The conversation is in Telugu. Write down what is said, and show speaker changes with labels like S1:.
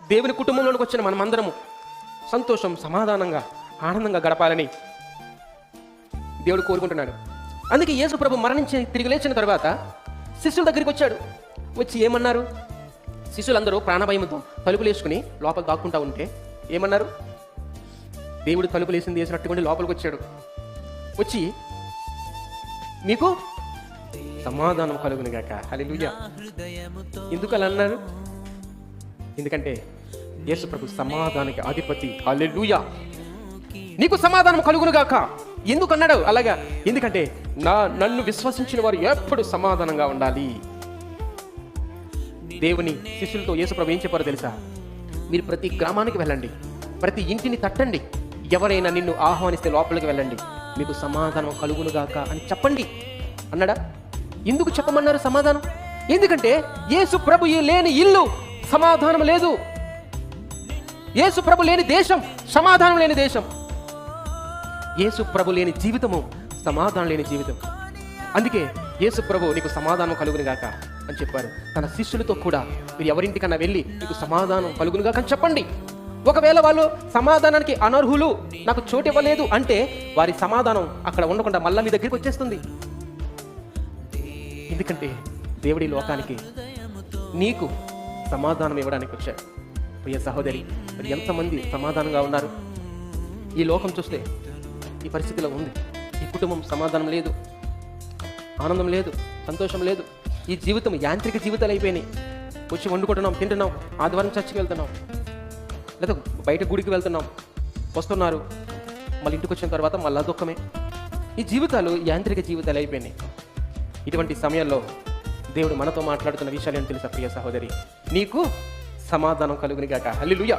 S1: దేవుని కుటుంబంలోనికి వచ్చిన మనమందరము సంతోషం, సమాధానంగా, ఆనందంగా గడపాలని దేవుడు కోరుకుంటున్నాడు. అందుకే యేసు ప్రభు మరణించి తిరిగి లేచిన తర్వాత శిష్యుల దగ్గరికి వచ్చాడు. వచ్చి ఏమన్నారు? శిష్యులందరూ ప్రాణభయంతో తలుపులు వేసుకుని లోపల దాక్కుంటా ఉంటే ఏమన్నారు? దేవుడు తలుపులు వేసింది వేసినట్టుగా లోపలికి వచ్చాడు. వచ్చి మీకు సమాధానం కలుగును గాక. హల్లెలూయా. ఎందుకు అలా అన్నారు? ఎందుకంటే యేసు ప్రభు సమాధానానికి అధిపతి. హల్లెలూయా. నీకు సమాధానం కలుగును గాక. ఎందుకు అన్నాడు అలాగా? ఎందుకంటే నన్ను విశ్వసించిన వారు ఎప్పుడు సమాధానంగా ఉండాలి. దేవుని శిష్యులతో యేసు ప్రభు ఏం చెప్పారో తెలుసా? మీరు ప్రతి గ్రామానికి వెళ్ళండి, ప్రతి ఇంటిని తట్టండి, ఎవరైనా నిన్ను ఆహ్వానిస్తే లోపలికి వెళ్ళండి, మీకు సమాధానం కలుగునుగాక అని చెప్పండి అన్నాడా? ఎందుకు చెప్పమన్నారు సమాధానం? ఎందుకంటే యేసు ప్రభు లేని ఇల్లు సమాధానం లేదు. యేసు ప్రభు లేని దేశం సమాధానం లేని దేశం. యేసు ప్రభు లేని జీవితము సమాధానం లేని జీవితం. అందుకే యేసు ప్రభు నీకు సమాధానం కలుగునుగాక అని చెప్పారు. తన శిష్యులతో కూడా మీరు ఎవరింటికన్నా వెళ్ళి నీకు సమాధానం కలుగునుగాక అని చెప్పండి. ఒకవేళ వాళ్ళు సమాధానానికి అనర్హులు, నాకు చోటు ఇవ్వలేదు అంటే వారి సమాధానం అక్కడ ఉండకుండా మళ్ళీ మీ దగ్గరికి వచ్చేస్తుంది. ఎందుకంటే దేవుడి లోకానికి నీకు సమాధానం ఇవ్వడానికి వచ్చాడు. ప్రియ సహోదరి, మరి ఎంతమంది సమాధానంగా ఉన్నారు? ఈ లోకం చూస్తే ఈ పరిస్థితిలో ఉంది. ఈ కుటుంబం సమాధానం లేదు, ఆనందం లేదు, సంతోషం లేదు. ఈ జీవితం యాంత్రిక జీవితాలు అయిపోయినాయి. వచ్చి వండుకుంటున్నాం, తింటున్నాం, ఆదివారం చర్చికి వెళ్తున్నాం, లేదా బయట గుడికి వెళ్తున్నాం, వస్తున్నారు, మళ్ళీ ఇంటికి వచ్చిన తర్వాత మళ్ళా దుఃఖమే. ఈ జీవితాలు యాంత్రిక జీవితాలు అయిపోయినాయి. ఇటువంటి సమయంలో దేవుడు మనతో మాట్లాడుతున్న విషయాలు ఏం తెలుసా ప్రియ సహోదరి? నీకు సమాధానం కలుగునుగాక. హల్లెలూయా.